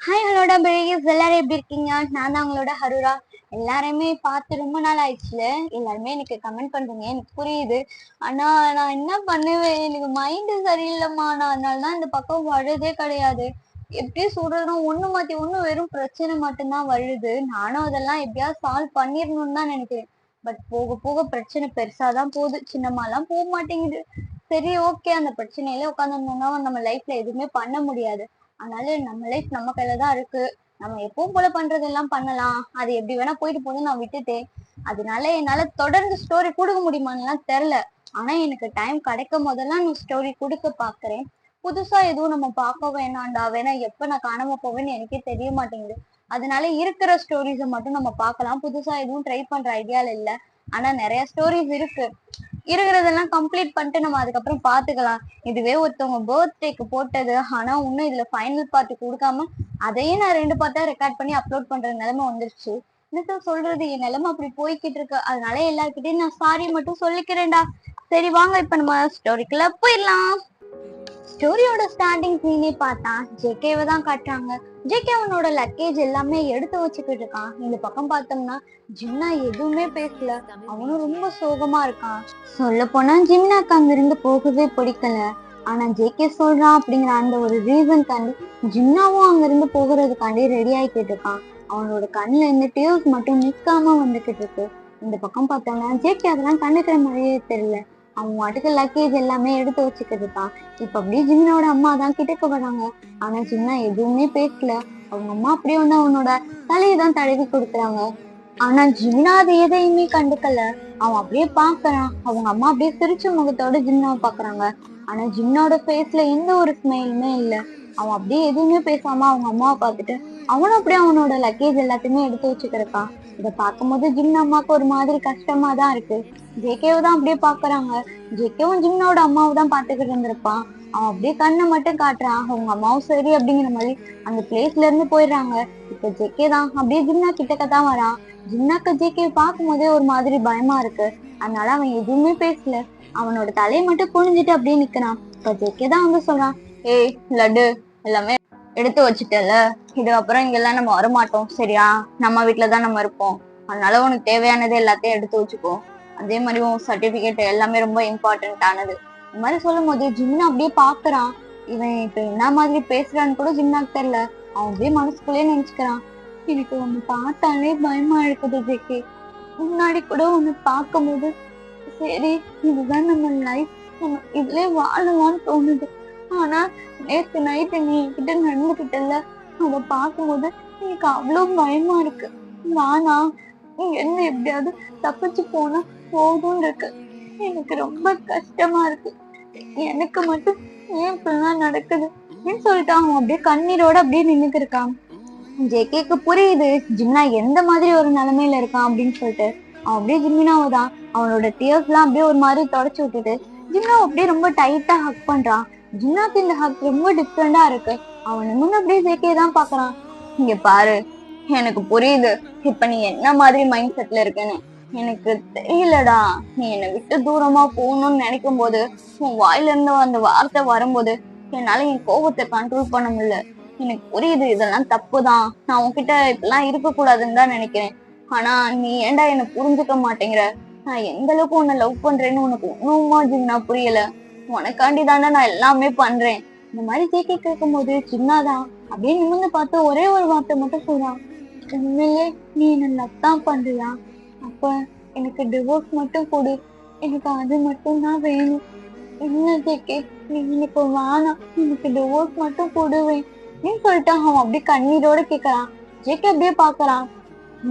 Hi ஹலோடா Brigesh எல்லாரும் எப்படி இருக்கீங்க? நான் தான் உங்களோட ஹருரா. எல்லாரையுமே பார்த்து ரொம்ப நாள் ஆயிடுச்சுல. எல்லாருமே எனக்கு கமெண்ட் பண்றீங்க, எனக்கு புரியுது. ஆனா நான் என்ன பண்ணுவேன், எனக்கு மைண்டு சரியில்லைம்மா. நான் அதனால தான் இந்த பக்கம் வர்றதே கிடையாது. எப்படி சொல்றதுன்னா ஒண்ணு மாத்தி ஒண்ணு வெறும் பிரச்சனை மட்டும்தான் வருது. நானும் அதெல்லாம் எப்படியாவது சால்வ் பண்ணிடணும்னு தான் நினைக்கிறேன். பட் போக போக பிரச்சனை பெருசாதான் போகுது, சின்னமாலாம் போக மாட்டேங்குது. சரி, ஓகே, அந்த பிரச்சனையில உட்காந்துருந்தோம்னா நம்ம லைஃப்ல எதுவுமே பண்ண முடியாது. அதனால நம்ம லைஃப் நம்ம கையில தான் இருக்கு. நம்ம எப்பவும் போல பண்றதெல்லாம் பண்ணலாம். அது எப்படி வேணா போயிட்டு போகுதுன்னு நான் விட்டுட்டேன். அதனால என்னால தொடர்ந்து ஸ்டோரி கொடுக்க முடியுமான்னுலாம் தெரியல. ஆனா எனக்கு டைம் கிடைக்கும் போதெல்லாம் நான் ஸ்டோரி கொடுக்க பாக்குறேன். புதுசா எதுவும் நம்ம பார்க்க வேணாம்டா, வேணா எப்ப நான் காணாம போவேன்னு எனக்கே தெரிய மாட்டேங்குது. அதனால இருக்கிற ஸ்டோரிஸை மட்டும் நம்ம பார்க்கலாம். புதுசா எதுவும் ட்ரை பண்ற ஐடியால இல்ல. ஆனா நிறைய ஸ்டோரிஸ் இருக்கு. இருக்கிறதெல்லாம் கம்ப்ளீட் பண்ணிட்டு நம்ம அதுக்கப்புறம் பாத்துக்கலாம். இதுவே ஒருத்தவங்க பர்த்டேக்கு போட்டது, ஆனா இன்னும் இதுல ஃபைனல் பார்ட்டி கொடுக்காம அதையே நான் 2 பார்ட்டா ரெக்கார்ட் பண்ணி அப்லோட் பண்ற நிலைமை வந்துருச்சு. என்னத்த சொல்றது, என் நிலைமை அப்படி போய்கிட்டு இருக்கு. அதனால எல்லார்கிட்டயும் நான் சாரி மட்டும் சொல்லிக்கிறேன்டா. சரி, வாங்க இப்ப நம்ம ஸ்டோரிக்குள்ள போயிடலாம். ஸ்டோரியோட ஸ்டார்டிங் சீனே பார்த்தா ஜேகேவை தான் காட்டுறாங்க. ஜேகே அவனோட லக்கேஜ் எல்லாமே எடுத்து வச்சுக்கிட்டு இருக்கான். இந்த பக்கம் பார்த்தோம்னா ஜிம்னா எதுவுமே பேசல. அவனும் ரொம்ப சோகமா இருக்கான். சொல்ல போனா ஜிம்னாக்கு அங்கிருந்து போகவே பிடிக்கல. ஆனா ஜேகே சொல்றான் அப்படிங்கிற அந்த ஒரு ரீசன்காண்டி ஜிம்னாவும் அங்கிருந்து போகிறதுக்காண்டி ரெடி ஆகிக்கிட்டு இருக்கான். அவனோட கண்ணுல இருந்து டியூஸ் மட்டும் நிக்காம வந்துகிட்டு இருக்கு. இந்த பக்கம் பார்த்தோம்னா ஜேகே அதெல்லாம் கண்டுக்கிற மாதிரியே தெரியல. அவன் வாட்டுக்கு லக்கேஜ் எல்லாமே எடுத்து வச்சுக்கிட்டு இருக்கான். இப்ப அப்படியே ஜிம்னாவோட அம்மா தான் கிட்டக்க வராங்க. ஆனா ஜிம்னா எதுவுமே பேசல. அவங்க அம்மா அப்படியே வந்து அவனோட தலையை தான் தடவி கொடுக்குறாங்க. ஆனா ஜிம்னா அது எதையுமே கண்டுக்கல. அவன் அப்படியே பாக்குறான். அவங்க அம்மா அப்படியே சிரிச்ச முகத்தோட ஜிம்னாவை பாக்குறாங்க. ஆனா ஜிம்னாவோட ஃபேஸ்ல எந்த ஒரு ஸ்மைலுமே இல்ல. அவன் அப்படியே எதுவுமே பேசாம அவங்க அம்மாவை பார்த்துட்டு அவனும் அப்படியே அவனோட லக்கேஜ் எல்லாத்தையுமே எடுத்து வச்சுக்கிருக்கான். இதை பார்க்கும்போது ஜிம்னா அம்மாவுக்கு ஒரு மாதிரி கஷ்டமா தான் இருக்கு. ஜேகேவை தான் அப்படியே பாக்குறாங்க. ஜேகேவும் ஜிம்னாவோட அம்மாவை தான் பாத்துக்கிட்டு இருந்திருப்பான். அவன் அப்படியே கண்ணை மட்டும் காட்டுறான். அவங்க அம்மாவும் சரி அப்படிங்கிற மாதிரி அந்த பிளேஸ்ல இருந்து போயிடுறாங்க. இப்ப ஜேகே தான் அப்படியே ஜிம்னா கிட்டக்கத்தான் வரான். ஜிம்னாக்கு ஜேகே பார்க்கும் போதே ஒரு மாதிரி பயமா இருக்கு. அதனால அவன் எதுவுமே பேசல. அவனோட தலையை மட்டும் குனிஞ்சிட்டு அப்படியே நிக்கிறான். இப்ப ஜேகே தான் வந்து சொல்றான், ஏய் லட்டு, எல்லாமே எடுத்து வச்சுட்டல, இது அப்புறம் இங்கெல்லாம் நம்ம வரமாட்டோம், சரியா? நம்ம வீட்டுலதான் நம்ம இருப்போம். அதனால உனக்கு தேவையானது எல்லாத்தையும் எடுத்து வச்சுக்கோ. அதே மாதிரி உன் சர்டிபிகேட் எல்லாமே ரொம்ப இம்பார்ட்டன்ட் ஆனது. இந்த மாதிரி சொல்லும் போது ஜிம்னா அப்படியே பாக்குறான். இவன் இப்ப என்ன மாதிரி பேசுறான்னு கூட ஜிம்னாக்கு தெரியல. அவன் அப்படியே மனசுக்குள்ளேயே நினைச்சுக்கிறான், எனக்கு ஒண்ணு பார்த்தாலே பயமா இருக்குது ஜேகே. முன்னாடி கூட ஒண்ணு பார்க்கும்போது சரி இதுதான் நம்ம லைஃப், நம்ம இதுலயே வாழலாம்னு தோணுது. ஆனா நேத்து நைட்டு நீ என்கிட்ட நடந்துகிட்டல, அதை பார்க்கும்போது எனக்கு அவ்வளவு பயமா இருக்கு. நானா இங்க இருந்து எப்படியாவது தப்பிச்சு போனா போதும்னு இருக்கு. எனக்கு ரொம்ப கஷ்டமா இருக்கு. எனக்கு மட்டும் ஏன் இப்படிலாம் நடக்குது அப்படின்னு சொல்லிட்டு அவன் அப்படியே கண்ணீரோட அப்படியே நின்னுட்டு இருக்கான். ஜேகேக்கு புரியுது ஜிம்னா எந்த மாதிரி ஒரு நிலைமையில இருக்கான் அப்படின்னு சொல்லிட்டு. அவன் அப்படியே ஜிம்னாவை தான் அவனோட டியர்ஸ் எல்லாம் அப்படியே ஒரு மாதிரி தொடச்சு விட்டுட்டு ஜிம்னாவை அப்படியே ரொம்ப டைட்டா ஹக் பண்றான். ஜிம்னாக்கு இந்த ஹக் ரொம்ப டிஃப்ரெண்டா இருக்கு. அவன் நிமிர்ந்து அப்படியே ஜேகே தான் பாக்குறான். இங்க பாரு, எனக்கு புரியுது இப்ப நீ என்ன மாதிரி மைண்ட் செட்ல இருக்குன்னு. எனக்கு தெரியலடா, நீ என்னை விட்டு தூரமா போகணும்னு நினைக்கும் போது உன் வாயில இருந்து அந்த வார்த்தை வரும்போது என்னால என் கோபத்தை கண்ட்ரோல் பண்ண முடியல. எனக்கு புரியுது இதெல்லாம் தப்புதான், நான் உன்கிட்ட இப்பெல்லாம் இருக்க கூடாதுன்னு தான் நினைக்கிறேன். ஆனா நீ ஏன்டா என்ன புரிஞ்சுக்க மாட்டேங்கிற? நான் எந்த அளவுக்கு உன்னை லவ் பண்றேன்னு உனக்கு ஒண்ணுமா ஜிம்னா புரியல. உனக்காண்டி தானே நான் எல்லாமே பண்றேன். இந்த மாதிரி ஜேகே கேட்கும் போது சின்னாதான் அப்படியே நிமிர்ந்து பார்த்து ஒரே ஒரு வார்த்தை மட்டும் சொல்றான், உண்மையிலே நீ என்ன லவ் தான் பண்றியா? அப்ப எனக்கு டிவோர்ஸ் மட்டும் கொடு, எனக்கு அது மட்டும் தான் வேணும். என்ன ஜேகே, நீ இப்போ வேணாம், எனக்கு டிவோர்ஸ் மட்டும் கொடுவேன் அப்படின்னு சொல்லிட்டு அவன் அப்படியே கண்ணீரோட கேக்குறான். ஜேகே அப்படியே பாக்குறான்.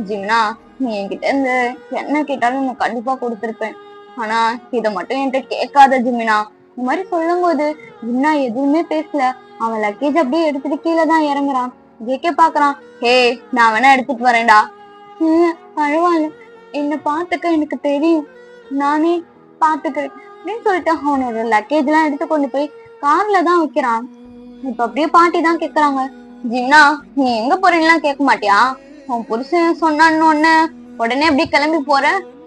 ஜிம்னா, நீ என்கிட்ட இருந்து என்ன கேட்டாலும் நான் கண்டிப்பா கொடுத்திருப்பேன். ஆனா இத மட்டும் என்கிட்ட கேட்காத ஜிமினா. இந்த மாதிரி சொல்லும் போது ஜிம்னா எதுவுமே பேசல. அவன் லக்கேஜ் அப்படியே எடுத்துட்டு கீழே தான் இறங்குறான். ஜேகே பாக்குறான். ஹே, நான் வேணா எடுத்துட்டு வரேன்டா. பரவாயில்ல, என்ன பாத்துக்க எனக்கு தெரியும், நானே பாத்துக்கிறேன் அப்படின்னு சொல்லிட்டு அவனோட லக்கேஜ் எல்லாம் எடுத்து கொண்டு போய் கார்ல தான் வைக்கிறான். இப்ப அப்படியே பாட்டி தான் கேக்குறாங்க, ஜின்னா நீ எங்க போறீங்கலாம் கேட்க மாட்டியா? உன் புருஷன் சொன்னான்னு உடனே அப்படியே கிளம்பி போற,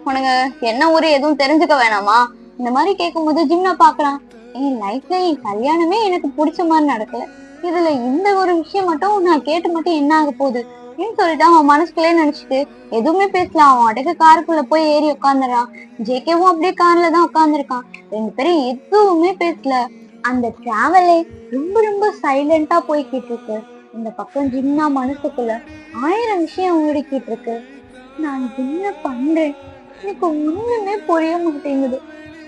உனக்கு என்ன ஊரு எதுவும் தெரிஞ்சுக்க வேணாமா? இந்த மாதிரி கேட்கும்போது ஜிம்னா பாக்குறான். என் லைஃப்ல என் கல்யாணமே எனக்கு பிடிச்ச மாதிரி நடக்கல, இதுல இந்த ஒரு விஷயம் மட்டும் நான் கேட்டு மட்டும் என்ன ஆக போகுது அப்படின்னு சொல்லிட்டு அவன் மனசுக்குள்ளே நினைச்சிட்டு எதுவுமே பேசல. அவன் அடக்க காருக்குள்ள போய் ஏறி உட்காந்துறான். ஜேகேவும் அப்படியே கார்ல தான் உட்காந்துருக்கான். ரெண்டு பேரும் எதுவுமே பேசல. அந்த டிராவலே ரொம்ப ரொம்ப சைலண்டா போய்கிட்டு இருக்கு. இந்த பக்கம் ஜின்னா மனசுக்குள்ள 1000 விஷயம் ஓடிக்கிட்டு இருக்கு. நான் என்ன பண்றேன், எனக்கு ஒண்ணுமே புரிய மாட்டேங்குது.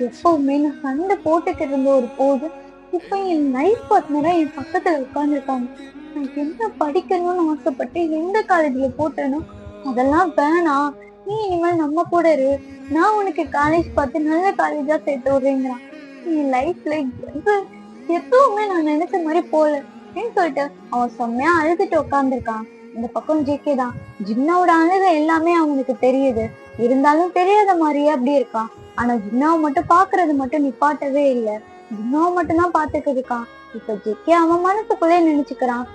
எப்பவுமே நான் சண்டை போட்டுக்கிட்டு இருந்த ஒரு போது இப்ப என் லைஃப் பார்ட்னரா என் பக்கத்துல உட்கார்ந்துருக்காங்க. நான் என்ன படிக்கணும்னு ஆசைப்பட்டு எந்த காலேஜ்ல போட்டேனோ அதெல்லாம் வேணாம், நீ இனிமேல் நம்ம கூட இரு, நான் உனக்கு காலேஜ் பார்த்து நல்ல காலேஜா சேர்த்து விடுறேங்கிறான். என் லைஃப்ல எதுவுமே நான் நினைச்ச மாதிரி போல அப்படின்னு சொல்லிட்டு அவன் செம்மையா அழுதுட்டு உட்கார்ந்துருக்கான். இந்த பக்கம் ஜேகே தான். ஜின்னாவோட அழுக எல்லாமே அவனுக்கு தெரியுது, இருந்தாலும் தெரியாத மாதிரியே அப்படி இருக்கான். ஆனா ஜின்னாவை மட்டும் பாக்குறது மட்டும் நிப்பாட்டவே இல்லை. ஜின்னாவை மட்டும் தான் பாத்துட்டு இருக்கான். இப்ப ஜேகே அவன் மனசுக்குள்ளே நினைச்சுக்கிறான்,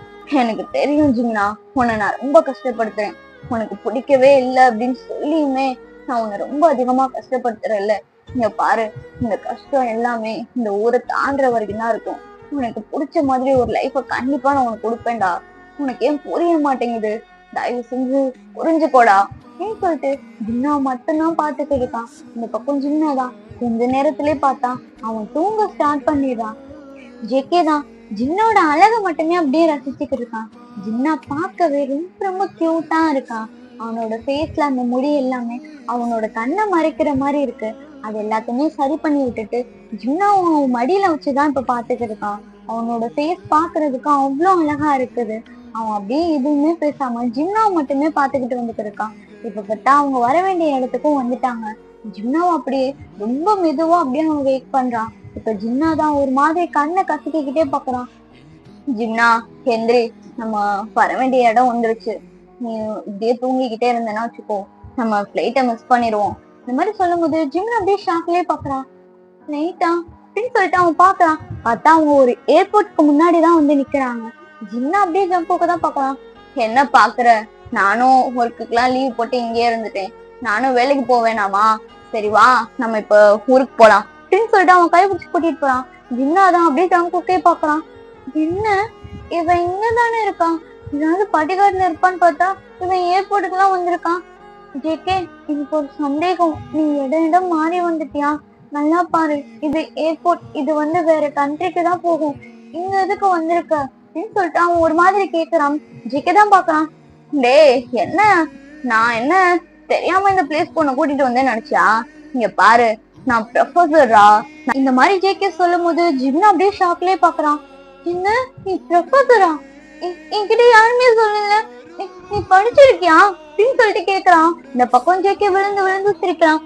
எனக்கு தெரியும் ஜின்னா, உன்னை நான் ரொம்ப கஷ்டப்படுத்துறேன், உனக்கு பிடிக்கவே இல்லை அப்படின்னு சொல்லியுமே நான் உன்னை ரொம்ப அதிகமா கஷ்டப்படுத்துறேன்ல. இங்க பாரு, இந்த கஷ்டம் எல்லாமே இந்த ஊரை தாண்டுற வரைக்கும் தான் இருக்கும். உனக்கு பிடிச்ச மாதிரி ஒரு லைஃப கண்டிப்பா நான் உனக்கு கொடுப்பேன்டா. உனக்கு ஏன் புரிய மாட்டேங்குது, தயவு செஞ்சு புரிஞ்சுக்கோடா அப்படின்னு சொல்லிட்டு ஜின்னாவை மட்டும்தான் பாத்துட்டு இருக்கான். இந்த பக்கம் ஜின்னாதான் கொஞ்ச நேரத்திலே பார்த்தா அவன் தூங்க ஸ்டார்ட் பண்ணிடுறான். ஜேகே தான் ஜின்னோட அழகை மட்டுமே அப்படியே ரசிச்சுக்கிட்டு இருக்கான். ஜின்னா பார்க்கவே ரொம்ப ரொம்ப கியூட்டா இருக்கான். அவனோட ஃபேஸ்ல அந்த முடி எல்லாமே அவனோட கண்ணை மறைக்கிற மாதிரி இருக்கு. அது எல்லாத்தையுமே சரி பண்ணி விட்டுட்டு ஜின்னாவும் அவன் மடியில வச்சுதான் இப்ப பாத்துக்கிட்டு இருக்கான். அவனோட ஃபேஸ் பாக்குறதுக்கு அவ்வளோ அழகா இருக்குது. அவன் அப்படியே எதுவுமே பேசாம ஜின்னாவை மட்டுமே பாத்துக்கிட்டு வந்துட்டு இருக்கான். இப்ப பார்த்தா அவங்க வர வேண்டிய இடத்துக்கும் வந்துட்டாங்க. ஜின்னாவும் அப்படியே ரொம்ப மெதுவா அப்படியே அவன் வெயிட் பண்றான். இப்ப ஜின்னா தான் ஒரு மாதிரி கண்ணை கசக்கிக்கிட்டே பாக்குறான். ஜின்னா எந்திரி, நம்ம வர வேண்டிய இடம் வந்துருச்சு, நீ இப்படியே தூங்கிக்கிட்டே இருந்தேன்னா வச்சுக்கோ, நம்ம ஃபிளைட்டை மிஸ் பண்ணிடுவோம். இந்த மாதிரி சொல்லும் போது ஜின்னா அப்படியே ஷாக்லயே பாக்குறான். ஃபிளைட்டா அப்படின்னு சொல்லிட்டு அவன் பாக்குறான். பார்த்தா அவங்க ஒரு ஏர்போர்ட்க்கு முன்னாடிதான் வந்து நிக்கிறாங்க. ஜின்னா அப்படியே ஜம்ப் போக்க தான் பாக்குறான். என்ன பாக்குற, நானும் ஒர்க்குக்கெல்லாம் லீவ் போட்டு இங்கே இருந்துட்டேன், நானும் வேலைக்கு போவேனாமா, சரி வா நம்ம இப்ப ஊருக்கு போலாம் அப்படின்னு சொல்லிட்டு அவன் கை பிடிச்சி கூட்டிட்டு போறான். ஜின்னாதான் அப்படியே ஜம்ப் பாக்குறான். என்ன இவன் இங்கதானே இருக்கான், ஏதாவது படிகாட்டுல இருப்பான்னு பார்த்தா இவன் ஏர்போர்ட்டுக்கு எல்லாம் வந்திருக்கான். ஜேகே, எனக்கு ஒரு சந்தேகம், நீ இடம் மாறி வந்துட்டியா? நல்லா பாரு, இது ஏர்போர்ட், இது வந்து வேற கண்ட்ரிக்கு தான் போகும், இங்க எதுக்கு வந்திருக்க அப்படின்னு சொல்லிட்டு அவன் ஒரு மாதிரி கேக்குறான். ஜேகே தான் பாக்குறான். டே என்ன, நான் என்ன தெரியாம இந்த பிளேஸ் பொண்ணை கூட்டிட்டு வந்தேன்னு நினைச்சியா? இங்க பாரு, நான் ப்ரொஃபஸரா. இந்த மாதிரி ஜேகே சொல்லும் போது ஜின்னா அப்படியே ஷாக்லயே பாக்குறான். என்ன, நீ ப்ரொஃபஸரா? என்கிட்ட யாருமே சொல்லல, நீ படிச்சிருக்கியா அப்படின்னு சொல்லிட்டு கேக்குறான். இந்த பக்கம் ஜேகே விழுந்து விழுந்து சிரிக்கிறான்.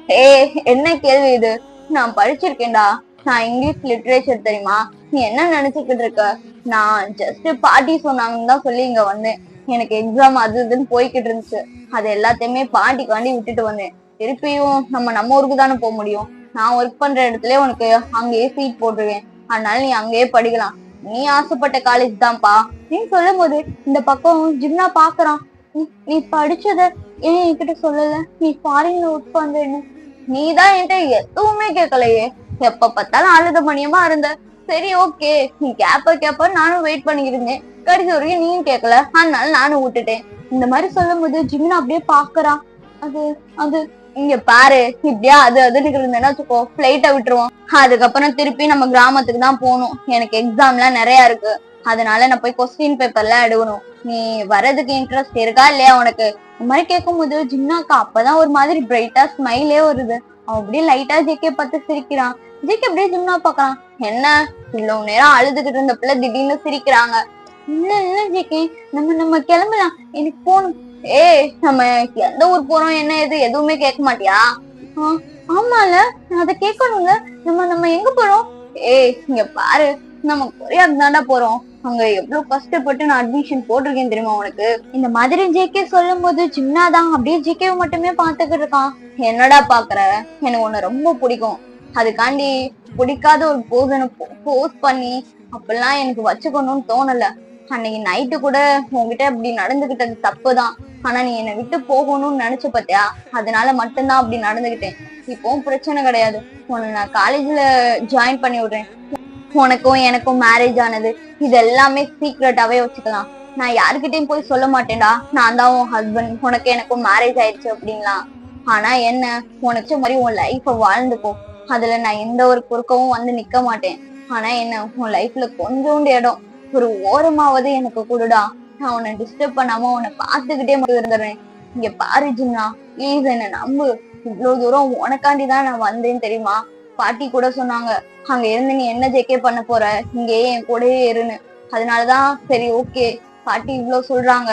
என்ன கேள்வி இது, நான் படிச்சிருக்கேன்டா, நான் இங்கிலீஷ் லிட்ரேச்சர் தெரியுமா, நீ என்ன நினைச்சுக்கிட்டு இருக்க, நான் ஜஸ்ட் பாட்டி சொன்னாங்கன்னு தான் சொல்லி இங்க வந்தேன். எனக்கு எக்ஸாம் அது இதுன்னு போய்கிட்டு இருந்துச்சு, அது எல்லாத்தையுமே பாட்டிக்காண்டி விட்டுட்டு வந்தேன். திருப்பியும் நம்ம ஊருக்கு தானே போக முடியும், நான் ஒர்க் பண்ற இடத்துல உனக்கு அங்கேயே சீட் போட்டுருவேன், அதனால நீ அங்கேயே படிக்கலாம், நீ ஆசைப்பட்ட காலேஜ் தான்ப்பா அப்படின்னு சொல்லும் போது இந்த பக்கம் ஜின்னா பாக்குறான். நீ படிச்சத ஏன் என்கிட்ட சொல்லல, நீ ஃபாரின்ல ஒர்க் பண்றேன்னு நீதான் என்கிட்ட எதுவுமே கேட்கலையே, எப்ப பார்த்தாலும் அழுத மணியமா இருந்த, சரி ஓகே நீ கேப்ப நானும் வெயிட் பண்ணிக்கிட்டு இருந்தேன், கடைசி வரைக்கும் நீயும் கேட்கல, அதனால நானும் விட்டுட்டேன். இந்த மாதிரி சொல்லும் போது ஜின்னா அப்படியே பாக்குறான். அது அது இங்க பாரு, இப்படியா அது அதுன்னு இருந்தேன்னா வச்சுக்கோ, பிளைட்டை விட்டுருவோம், அதுக்கப்புறம் திருப்பி நம்ம கிராமத்துக்கு தான் போகணும், எனக்கு எக்ஸாம் எல்லாம் நிறைய இருக்கு, அதனால நான் போய் கொஸ்டின் பேப்பர் எல்லாம் எடுக்கணும், நீ வர்றதுக்கு இன்ட்ரெஸ்ட் இருக்கா இல்லையா உனக்கு? இந்த மாதிரி கேட்கும் போது ஜின்னாக்கா அப்பதான் ஒரு மாதிரி பிரைட்டா ஸ்மைலே வருது. அவன் அப்படியே லைட்டா ஜேகே பார்த்து சிரிக்கிறான். ஜேகே அப்படியே ஜின்னா பாக்குறான். என்ன இவ்வளவு நேரம் அழுதுகிட்டு இருந்த பிள்ளை திடீர்னு சிரிக்கிறாங்க. இல்ல ஜேகே, நம்ம கிளம்பலாம், எனக்கு போகணும். நம்ம எந்த ஊர் போறோம் என்ன எது எதுவுமே கேட்க மாட்டியா? ஆமால, நான் அதை கேட்கணும்ல, நம்ம எங்க போறோம்? இங்க பாரு, நம்ம கொரியாக்கு தாண்டா போறோம், அங்க எவ்வளவு கஷ்டப்பட்டு நான் அட்மிஷன் போட்டிருக்கேன் தெரியுமா உனக்கு? இந்த மாதிரி ஜேகே சொல்லும் போது ஜின்னாதான் அப்படியே ஜேகேவை மட்டுமே பாத்துக்கிட்டு இருக்கான். என்னடா பாக்குற, எனக்கு உன்னை ரொம்ப பிடிக்கும், அதுக்காண்டி பிடிக்காத ஒரு போசனை போஸ்ட் பண்ணி அப்பெல்லாம் எனக்கு வச்சுக்கணும்னு தோணல. அன்னைக்கு நைட்டு கூட உங்ககிட்ட அப்படி நடந்துகிட்டது தப்புதான், ஆனா நீ என்னை விட்டு போகணும்னு நினைச்சு பாத்தியா, அதனால மட்டும்தான் அப்படி நடந்துகிட்டேன். இப்பவும் பிரச்சனை கிடையாது, உன்னை நான் காலேஜ்ல ஜாயின் பண்ணி விடுறேன், உனக்கும் எனக்கும் மேரேஜ் ஆனது இது எல்லாமே சீக்ரெட்டாவே வச்சுக்கலாம். நான் யாருக்கிட்டையும் போய் சொல்ல மாட்டேன்டா, நான் தான் உன் ஹஸ்பண்ட், உனக்கு எனக்கும் மேரேஜ் ஆயிடுச்சு அப்படின்லாம். ஆனா என்ன, உனக்கு மாதிரி உன் லைஃப வாழ்ந்துப்போ, அதுல நான் எந்த ஒரு குறுக்கவும் வந்து நிக்க மாட்டேன். ஆனா என்ன, உன் லைஃப்ல கொஞ்சோண்டு இடம் ஒரு ஓரமாவது எனக்கு கொடுடா. நான் உன்னை டிஸ்டர்ப் பண்ணாம உன்னை பாத்துக்கிட்டே மட்டும் இருந்துடுறேன். இங்க பாரு ஜின்னா, ப்ளீஸ் என்ன நம்பு. இவ்வளவு தூரம் உனக்காண்டிதான் நான் வந்தேன் தெரியுமா. பாட்டி கூட சொன்னாங்க, அங்க இருந்து நீ என்ன ஜெக்கே பண்ண போற, இங்கேயே என் கூடயே இருன்னு. அதனாலதான் சரி ஓகே, பாட்டி இவ்வளவு சொல்றாங்க,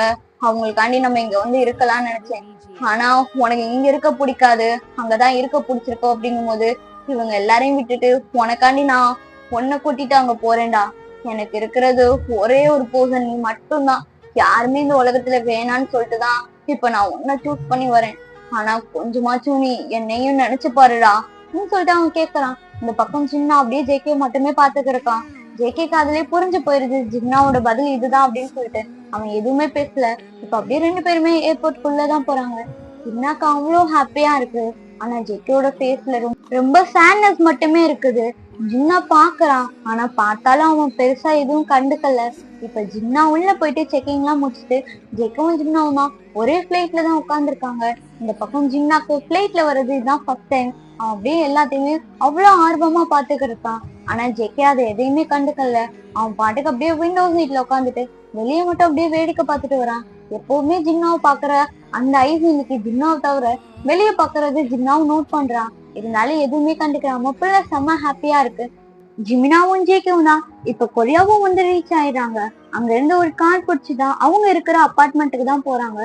அவங்களுக்காண்டி நம்ம இங்க வந்து இருக்கலாம்னு நினைச்சேன். ஆனா உனக்கு இங்க இருக்க பிடிக்காது, அங்கதான் இருக்க பிடிச்சிருக்கோம் அப்படிங்கும் போது இவங்க எல்லாரையும் விட்டுட்டு உனக்காண்டி நான் உன்னை கூட்டிட்டு அங்க போறேன்டா. எனக்கு இருக்கிறது ஒரே ஒரு பர்சன், நீ மட்டும்தான். யாருமே இந்த உலகத்துல வேணான்னு சொல்லிட்டுதான் இப்ப நான் உன்னை சூஸ் பண்ணி வரேன். ஆனா கொஞ்சமாச்சும் நீ என்னையும் நினைச்சு பாருடா அப்படின்னு சொல்லிட்டு அவன் கேக்குறான். இந்த பக்கம் சின்ன அப்படியே ஜேகே மட்டுமே பாத்துட்டு இருக்கான். ஜேகேக்கு அதுலயே புரிஞ்சு போயிருது ஜின்னாவோட பதில் இதுதான் அப்படின்னு சொல்லிட்டு அவன் எதுவுமே பேசல. இப்ப அப்படியே ரெண்டு பேருமே ஏர்போர்ட்குள்ளதான் போறாங்க. ஜின்னாக்கு அவ்வளோ ஹாப்பியா இருக்கு. ஆனா ஜேகேயோட ஃபேஸ்ல ரொம்ப சேட்னஸ் மட்டுமே இருக்குது. ஜின்னா பாக்குறான், ஆனா பார்த்தாலும் அவன் பெருசா எதுவும் கண்டுக்கல. இப்ப ஜின்னா உள்ள போயிட்டு செக்கிங் எல்லாம் முடிச்சுட்டு ஜெக்கும் ஜின்னாவும் தான் ஒரே பிளைட்ல தான் உட்கார்ந்துருக்காங்க. இந்த பக்கம் ஜின்னாக்கு பிளைட்ல வர்றது இதுதான் ஃபர்ஸ்ட் டைம். அவன் அப்படியே எல்லாத்தையுமே அவ்வளவு ஆர்வமா பாத்துக்கிட்டு இருக்கான். ஆனா ஜெக்கே அதை எதையுமே கண்டுக்கல. அவன் பாட்டுக்கு அப்படியே விண்டோ சீட்ல உட்காந்துட்டு வெளியே மட்டும் அப்படியே வேடிக்கை பார்த்துட்டு வரான். எப்பவுமே ஜின்னாவை பாக்குற அந்த ஐஸ் இன்னைக்கு ஜின்னாவை தவிர வெளியே பாக்குறது ஜின்னாவும் நோட் பண்றான். இருந்தாலும் எதுவுமே கண்டுக்கிறாம பிள்ள செம்ம ஹாப்பியா இருக்கு. ஜிமினாவும் ஜேக்கும் தான் இப்ப கொரியாவும் வந்து ரீச் ஆயிடுறாங்க. அங்க இருந்து ஒரு கார் பிடிச்சுதான் அவங்க இருக்கிற அபார்ட்மெண்ட்டுக்கு தான் போறாங்க.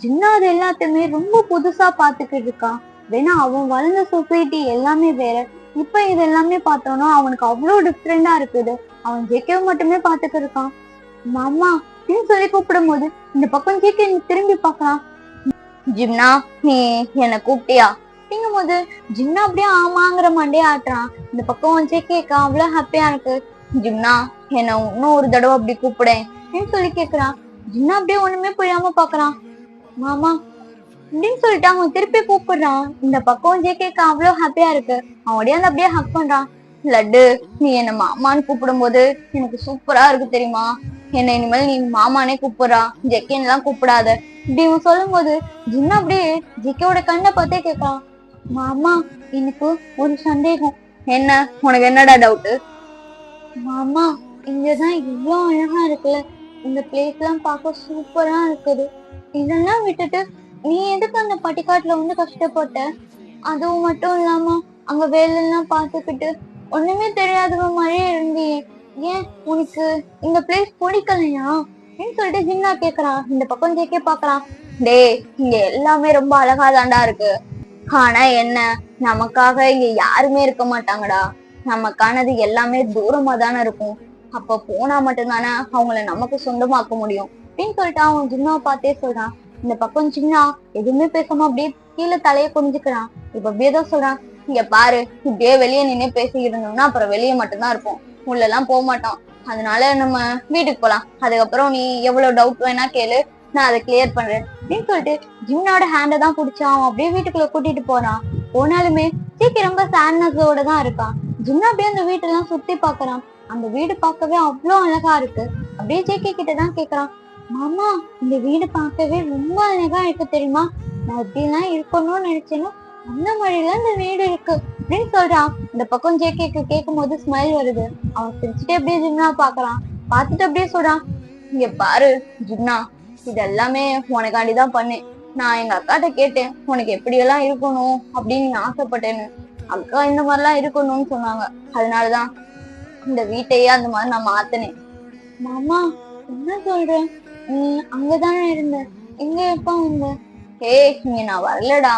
ஜின்னா அது எல்லாத்தையுமே ரொம்ப புதுசா பாத்துக்கிட்டு இருக்கான். வேணா அவன் வளர்ந்த சொசைட்டி எல்லாமே வேற. இப்ப இது எல்லாமே பார்த்தோம்னா அவனுக்கு அவ்வளவு டிஃப்ரெண்டா இருக்குது. அவன் ஜேக்கேவை மட்டுமே பாத்துக்கிட்டு இருக்கான். மாமா அப்படின்னு சொல்லி கூப்பிடும் போது இந்த பக்கம் ஜேக்கே திரும்பி பாக்கலாம். ஜிம்னா நீ என்ன கூப்பிட்டியா அப்படிங்கும் போது ஜிம்னா அப்படியே ஆமாங்கிற மண்டே ஆட்டுறான். இந்த பக்கம் ஜேக்கேக்கா அவ்வளவு ஹாப்பியா இருக்கு. ஜிம்னா என்ன இன்னும் ஒரு தடவை அப்படி கூப்பிடேன் அப்படின்னு சொல்லி கேக்குறான். ஜிம்னா அப்படியே ஒண்ணுமே புரியாம பாக்குறான். மாமா அப்படின்னு சொல்லிட்டு அவன் திருப்பி கூப்பிடுறான். இந்த பக்கம் ஜேக்கேக்கா அவ்வளவு ஹாப்பியா இருக்கு. அவன் உடையாந்து அப்படியே ஹக் பண்றான். லட்டு நீ என்ன மாமான்னு கூப்பிடும் போது எனக்கு சூப்பரா இருக்கு தெரியுமா. என்ன இனிமேல் நீ மாமானே கூப்பிடுறா, ஜெக்கேன் எல்லாம் கூப்பிடாத இப்படி இவன் சொல்லும் போது ஜின்னா அப்படியே ஜெக்கோட கண்ணை பார்த்தே கேட்கறான். மாமா எனக்கு ஒரு சந்தேகம். என்ன, உனக்கு என்னடா டவுட்? மாமா இங்கதான் இவ்வளவு அழகா இருக்குல்ல, இந்த பிளேஸ் எல்லாம் பார்க்க சூப்பரா இருக்குது. இதெல்லாம் விட்டுட்டு நீ எதுக்கு அந்த பட்டிக்காட்டுல வந்து கஷ்டப்பட்ட? அதுவும் மட்டும் இல்லாம அங்க வேலையெல்லாம் பார்த்துக்கிட்டு ஒண்ணுமே தெரியாதவ மாதிரியே இருந்தியே. ஏன் உனக்கு இந்த பிளேஸ் பிடிக்கலையா அப்படின்னு சொல்லிட்டு ஜின்னா கேக்குறான். இந்த பக்கம் ஜேக்கே பாக்குறான். டேய் இங்க எல்லாமே ரொம்ப அழகா தாண்டா இருக்கு. ஆனா என்ன, நமக்காக இங்க யாருமே இருக்க மாட்டாங்கடா. நமக்கானது எல்லாமே தூரமா தானே இருக்கும். அப்ப போனா மட்டும்தானே அவங்கள நமக்கு சொந்தமாக்க முடியும் அப்படின்னு சொல்லிட்டு அவன் ஜின்னாவை பார்த்தே சொல்றான். இந்த பக்கம் சின்னா எதுவுமே பேசாம அப்படியே கீழே தலைய குனிஞ்சுக்கிறான். இப்ப அப்படியே தான் சொல்றான். இங்க பாரு, இப்படியே வெளியே நின்று பேசிக்கிட்டு இருந்தோம்னா அப்புறம் வெளியே மட்டும்தான் இருப்போம், உள்ள எல்லாம் போக மாட்டோம். அதனால நம்ம வீட்டுக்கு போலாம். அதுக்கப்புறம் நீ எவ்வளவு டவுட் வேணா கேளு, நான் அதை கிளியர் பண்றேன் அப்படின்னு சொல்லிட்டு ஜிம்னாவோட ஹேண்டை தான் பிடிச்சான். அவன் அப்படியே வீட்டுக்குள்ள கூட்டிட்டு போறான். போனாலுமே ஜேக்கி ரொம்ப சேட்னஸோட தான் இருக்கான். ஜிம்னா அப்படியே அந்த வீட்டெல்லாம் சுத்தி பாக்குறான். அந்த வீடு பார்க்கவே அவ்வளவு அழகா இருக்கு. அப்படியே ஜேக்கி கிட்டதான் கேக்குறான். மாமா இந்த வீடு பார்க்கவே ரொம்ப அழகா இருக்கு தெரியுமா. நான் எப்படிலாம் இருக்கணும்னு நினைச்சேனோ அந்த மாதிரில இந்த வீடு இருக்கு அப்படின்னு சொல்றான். இந்த பக்கம் ஜேகேக்கு கேட்கும் போது ஸ்மைல் வருது. அவன் சிரிச்சுட்டே அப்படியே ஜிம்னா பாக்குறான். பார்த்துட்டு அப்படியே சொல்றான். இங்க பாரு ஜிம்னா, இது எல்லாமே உனக்காண்டிதான் பண்ணேன். நான் எங்க அக்காட்ட கேட்டேன் உனக்கு எப்படியெல்லாம் இருக்கணும் அப்படின்னு நீ ஆசைப்பட்டேன்னு. அக்கா இந்த மாதிரிலாம் இருக்கணும்னு சொன்னாங்க. அதனாலதான் இந்த வீட்டையே அந்த மாதிரி நான் மாத்தினேன். மாமா என்ன சொல்றேன், நீ அங்கதானே இருந்த, எங்க எப்ப வந்த? ஏய் இங்க நான் வரலடா,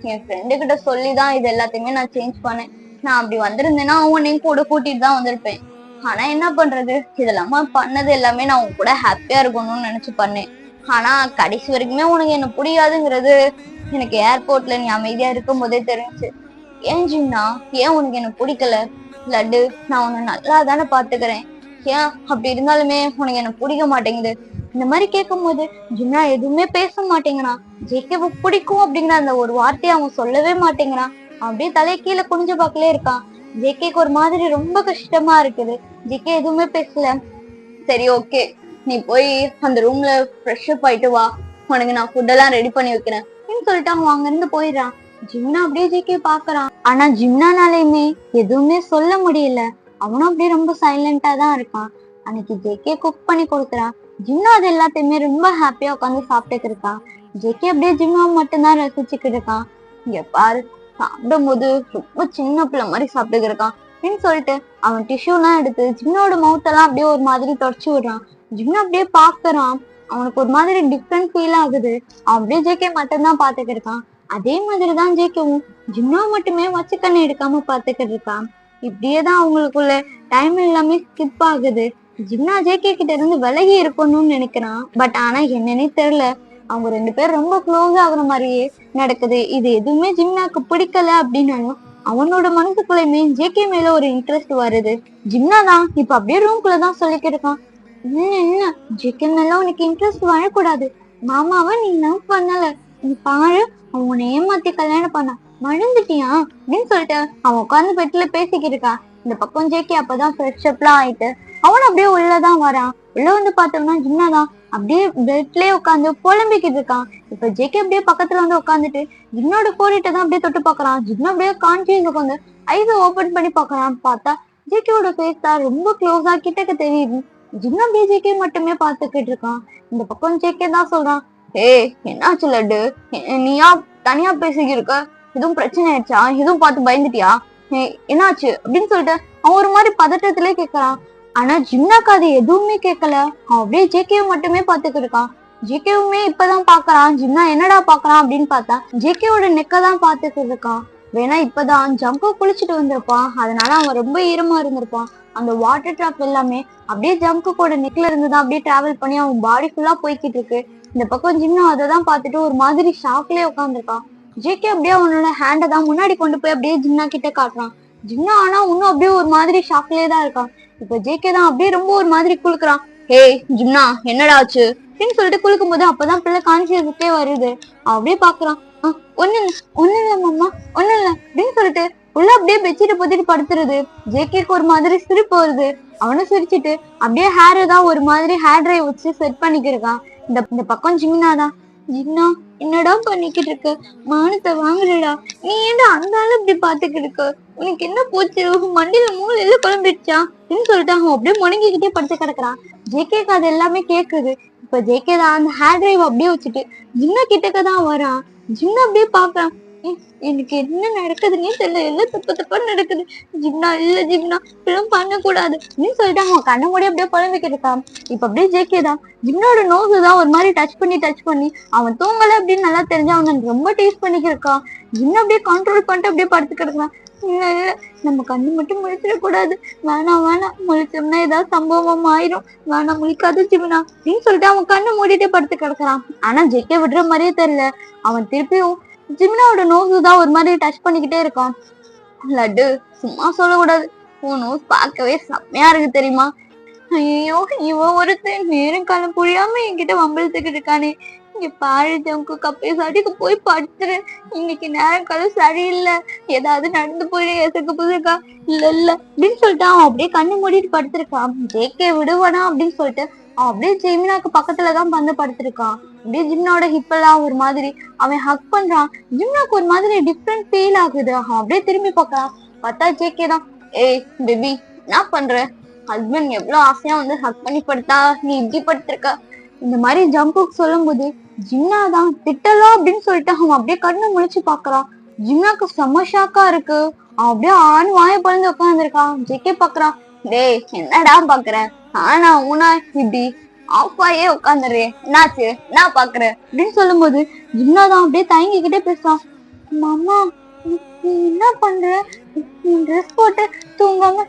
என் ஃப்ரெண்டு கிட்ட சொல்லிதான் இது எல்லாத்தையுமே நான் சேஞ்ச் பண்ணேன். நான் அப்படி வந்திருந்தேன்னா உன்னையும் கூட கூட்டிட்டு தான் வந்திருப்பேன். ஆனா என்ன பண்றது, இதெல்லாமா பண்ணது எல்லாமே நான் உன் கூட ஹாப்பியா இருக்கணும்னு நினைச்சு பண்ணேன். ஆனா கடைசி வரைக்குமே உனக்கு என்ன பிடிக்காதுங்கிறது எனக்கு ஏர்போர்ட்ல நீ அமைதியா இருக்கும் போதே தெரிஞ்சு. ஏன் ஜிம்னா, ஏன் உனக்கு என்ன பிடிக்கல? லட்டு நான் உன்னை நல்லா தானே பாத்துக்கிறேன், ஏன் அப்படி இருந்தாலுமே உனக்கு என்ன பிடிக்க மாட்டேங்குது? இந்த மாதிரி கேட்கும் போது ஜிம்னா எதுவுமே பேச மாட்டேங்கிறான். ஜேகேவுக்கு பிடிக்கும் அப்படிங்கிற அந்த ஒரு வார்த்தையை அவன் சொல்லவே மாட்டேங்கிறான். அப்படியே தலையை கீழே குனிஞ்சு பார்க்கலே இருக்கான். ஜேகேக்கு ஒரு மாதிரி ரொம்ப கஷ்டமா இருக்குது. ஜேகே எதுவுமே பேசல. சரி ஓகே, நீ போய் அந்த ரூம்ல ஃப்ரெஷ் அப் ஆயிட்டு வா, உனக்கு நான் ஃபுட் எல்லாம் ரெடி பண்ணி வைக்கிறேன் அப்படின்னு சொல்லிட்டு அவன் அங்க இருந்து போயிடுறான். ஜிம்னா அப்படியே ஜேகே பாக்குறான். ஆனா ஜிம்னானாலையுமே எதுவுமே சொல்ல முடியல. அவனும் அப்படியே ரொம்ப சைலண்டா தான் இருக்கான். அன்னைக்கு ஜேகே குக் பண்ணி கொடுக்குறான். ஜிம்னா அது எல்லாத்தையுமே ரொம்ப ஹாப்பியா உட்காந்து சாப்பிட்டுட்டு இருக்கான். ஜேகே அப்படியே ஜிம்னா மட்டும்தான் ரசிச்சுக்கிட்டு இருக்கான். இங்க பாரு, சாப்பிடும் போது ரொம்ப சின்ன பிள்ளை மாதிரி சாப்பிட்டு இருக்கான் அப்படின்னு சொல்லிட்டு அவன் டிஷ்யூ எல்லாம் எடுத்து ஜிம்னோட மவுத்தெல்லாம் அப்படியே ஒரு மாதிரி தொடச்சு விடுறான். ஜிம்னா அப்படியே பாக்குறான். அவனுக்கு ஒரு மாதிரி டிஃப்ரெண்ட் ஃபீல் ஆகுது. அவன் அப்படியே ஜேகே மட்டும்தான் பாத்துக்கிட்டு இருக்கான். அதே மாதிரிதான் ஜேகேவும் ஜிம்னா மட்டுமே வச்சு கண்ணு எடுக்காம பாத்துக்கிட்டு இருக்கான். இப்படியேதான் அவங்களுக்குள்ள டைம் எல்லாமே ஸ்கிப் ஆகுது. ஜிம்னா ஜேகே கிட்ட இருந்து விலகி இருக்கணும்னு நினைக்கிறான். பட் ஆனா என்னன்னே தெரியல, அவங்க 2 பேரும் ரொம்ப க்ளோஸ் ஆகுற மாதிரியே நடக்குது. இது எதுவுமே ஜிம்னாக்கு பிடிக்கல அப்படின்னாலும் அவனோட மனசுக்குள்ளயுமே ஜேகே மேல ஒரு இன்ட்ரெஸ்ட் வருது. ஜிம்னா தான் இப்ப அப்படியே ரூம்குள்ளதான் சொல்லிக்கிட்டு இருக்கான். என்ன ஜேகே மேல உனக்கு இன்ட்ரெஸ்ட் வரக்கூடாது, மாமாவை நீ லவ் பண்ணல, நீ பாரு அவன் உன்னை ஏமாத்தி கல்யாணம் பண்ண மறந்துட்டியா அப்படின்னு சொல்லிட்டு அவன் உட்காந்து பெட்ல பேசிக்கிட்டு இருக்கான். இந்த பக்கம் ஜேகே அப்பதான் ஃப்ரெஷ் அப்லாம் ஆயிட்டு அவன் அப்படியே உள்ளதான் வரான். உள்ள வந்து பார்த்தோம்னா ஜிம்னாதான் அப்படியே பெட்லயே உட்காந்து புலம்பிக்கிட்டு இருக்கான். இப்ப ஜேகே அப்படியே பக்கத்துல வந்து உட்காந்துட்டு ஜிம்னோட கோரிட்ட தான் அப்படியே தொட்டு பாக்குறான். ஜிம்னா அப்படியே கான்சியஸ் உட்காந்து ஐஸ் ஓபன் பண்ணி பாக்குறான். பார்த்தா ஜேகேவோட ஃபேஸ் தான் ரொம்ப க்ளோஸா கிட்டக்க தெரியுது. ஜிம்னா அப்படியே ஜேகே மட்டுமே பாத்துக்கிட்டு இருக்கான். இந்த பக்கம் ஜேகே தான் சொல்றான், ஏய் என்னாச்சு லட்டு, நீயா தனியா பேசிக்கிட்டு இருக்க, எதுவும் பிரச்சனை ஆயிடுச்சா, எதுவும் பார்த்து பயந்துட்டியா, என்னாச்சு அப்படின்னு சொல்லிட்டு அவன் ஒரு மாதிரி பதட்டத்திலே கேக்குறான். ஆனா ஜிம்னாக்கு அது எதுவுமே கேட்கல. அவன் அப்படியே ஜேகேவை மட்டுமே பாத்துக்கிட்டு இருக்கான். ஜேகேவுமே இப்பதான் பாக்குறான் ஜிம்னா என்னடா பாக்குறான் அப்படின்னு பார்த்தா ஜேகேவோட நெக்க தான் பாத்துக்கிட்டு இருக்கான். வேணா இப்பதான் ஜம்போ குளிச்சுட்டு வந்திருப்பான், அதனால அவன் ரொம்ப ஈரமா இருந்திருப்பான். அந்த வாட்டர் ட்ராப் எல்லாமே அப்படியே ஜம்கோட நெக்ல இருந்துதான் அப்படியே டிராவல் பண்ணி அவன் பாடி ஃபுல்லா போய்கிட்டு இருக்கு. இந்த பக்கம் ஜிம்னா அதை தான் பார்த்துட்டு ஒரு மாதிரி ஷாக்லயே உட்காந்துருக்கான். ஜேகே அப்படியே அவனோட ஹேண்டை தான் முன்னாடி கொண்டு போய் அப்படியே ஜிம்னா கிட்ட காட்டுறான். ஜிம்னா ஆனா இன்னும் அப்படியே ஒரு மாதிரி ஷாக்லயே தான் இருக்கான். இப்ப ஜேகே தான் அப்படியே ரொம்ப ஒரு மாதிரி குளுக்குறான். ஹே ஜிம்னா என்னடா ஆச்சு அப்படின்னு சொல்லிட்டு குளுக்கும் போது அப்பதான் பிள்ளை கான்சியஸுக்கே வருது. அவன் அப்படியே பாக்குறான். ஒண்ணு இல்ல மாமா, ஒண்ணு இல்ல அப்படின்னு சொல்லிட்டு உள்ள அப்படியே பெட்ஷீட்டை பொத்திட்டு படுத்துருது. ஜேகேக்கு ஒரு மாதிரி சிரிப்பு வருது. அவனும் சிரிச்சுட்டு அப்படியே ஹேர் தான் ஒரு மாதிரி ஹேர் ட்ரை வச்சு செட் பண்ணிக்கிருக்கான். இந்த பக்கம் ஜிம்னாதான், ஜிம்னா என்னடா பண்ணிக்கிட்டு இருக்க, மானத்தை வாங்குறடா, நீ ஏன்டா அந்த ஆளு இப்படி பாத்துக்கிட்டு இருக்க, உனக்கு என்ன போச்சு, மண்டியில மூளையில குழம்பிடுச்சா அப்படின்னு சொல்லிட்டு அவன் அப்படியே முணங்கிக்கிட்டே படுத்து கிடக்குறான். ஜேகேக்கு அது எல்லாமே கேக்குது. இப்ப ஜேகே தான் அந்த ஹேர் டிரைவ் அப்படியே வச்சுட்டு ஜிம்னா கிட்டக்கதான் வரான். ஜிம்னா அப்படியே பாக்குறான். எனக்கு என்ன நடக்குதுன்னே தெரியல, எல்லாம் தப்பு தப்பா நடக்குது. ஜிம்னா இல்ல ஜிம்னா இப்பெல்லாம் பண்ணக்கூடாது அப்படின்னு சொல்லிட்டு அவன் கண்ண மூடி அப்படியே புலம்பிக்கிட்டு இருக்கான். இப்ப அப்படியே ஜேகே தான் ஜிம்னோட நோஸ் தான் ஒரு மாதிரி டச் பண்ணி அவன் தூங்கல அப்படின்னு நல்லா தெரிஞ்சு அவன் ரொம்ப டேஸ்ட் பண்ணிக்கிருக்கான். ஜிம்னா அப்படியே கண்ட்ரோல் பண்ணிட்டு அப்படியே படுத்து கிடக்குறான். இல்ல இல்ல நம்ம கண்ணு மட்டும் முழிச்சிடக்கூடாது, வேணாம் முழிச்சோம்னா ஏதாவது சம்பவம் ஆயிரும், வேணாம் முழிக்காது ஜிம்னா அப்படின்னு சொல்லிட்டு அவன் கண்ணு மூடிட்டே படுத்து கிடக்குறான். ஆனா ஜேகே விடுற மாதிரியே தெரியல. அவன் திருப்பியும் ஜிம்னாவோட நோஸ் தான் ஒரு மாதிரி டச் பண்ணிக்கிட்டே இருக்கான். லட்டு சும்மா சொல்லக்கூடாது, உன் நோஸ் பார்க்கவே செம்மையா இருக்கு தெரியுமா. ஐயோ இவன் ஒருத்தன் நேரம் காலம் புரியாம என்கிட்ட வம்பிழுத்துக்கிட்டு இருக்கானே. இங்க பாரு ஜம்கு, கப்பே சாட்டிக்கு போய் படுத்துரு, இன்னைக்கு நேரம் காலம் சரியில்லை, ஏதாவது நடந்து போய் எசக்கு புதுக்கா இல்ல அப்படின்னு சொல்லிட்டு அவன் அப்படியே கண்ணு மூடிட்டு படுத்திருக்கான். ஜேகே விடுவானா அப்படின்னு சொல்லிட்டு அவன் அப்படியே ஜிம்னாக்கு பக்கத்துலதான் வந்து படுத்திருக்கான். அப்படியே ஜிம்னாவோட ஹிப்பெல்லாம் ஒரு மாதிரி அவன் ஹக் பண்றான். ஜிம்னாக்கு ஒரு மாதிரி டிஃப்ரெண்ட் ஃபீல் ஆகுது. அவன் அப்படியே திரும்பி பார்க்கறான். பார்த்தா ஜேகே தான். ஏய் பேபி என்ன பண்ற, ஹஸ்பண்ட் எவ்வளவு ஆசையா வந்து ஹக் பண்ணி படுத்தா நீ இப்படி படுத்திருக்க இந்த மாதிரி ஜம்புக்கு சொல்லும் போது ஜிம்னா தான் திட்டலாம் அப்படின்னு சொல்லிட்டு அவன் அப்படியே கண்ணு முழிச்சு பாக்குறான். ஜிம்னாக்கு செம்ம ஷாக்கா இருக்கு. அவன் அப்படியே ஆண் வாய பழந்து உட்காந்துருக்கான். ஜேகே பாக்குறான். டேய் என்னடா பாக்குற, ஆனா உனா இப்படி ஆஃபாயே உட்காந்துரு, என்னாச்சு என்ன பாக்குற அப்படின்னு சொல்லும் போது ஜிம்னாதான் அப்படியே தயங்கிக்கிட்டே பேசுறான். மாமா நீ என்ன பண்ற, ட்ரெஸ் போட்டு தூங்காம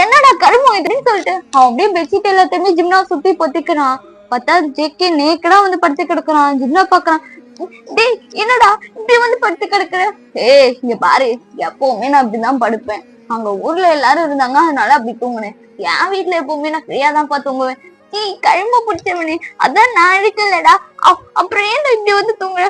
என்னடா கருமம் இதுன்னு சொல்லிட்டு அவன் அப்படியே பெட்ஷீட் எல்லாத்தையுமே ஜிம்னா சுத்தி பொத்திக்கிறான். பார்த்தா ஜேகே நேக்கடா வந்து படுத்து கிடக்குறான். ஜிம்னா பாக்குறான். டேய் என்னடா இப்படி வந்து படுத்து கிடக்குற, ஏய் இங்க பாரு, எப்பவுமே நான் அப்படிதான் படுப்பேன், அங்க ஊர்ல எல்லாரும் இருந்தாங்க அதனால அப்படி தூங்குனேன், என் வீட்டுல எப்பவுமே நான் ஃப்ரீயா தான் தூங்குவேன், நீ கழும்ப பிடிச்சவனே அதான் நான் இருக்கலடா, அப்புறம் ஏன் இப்படி வந்து தூங்குற,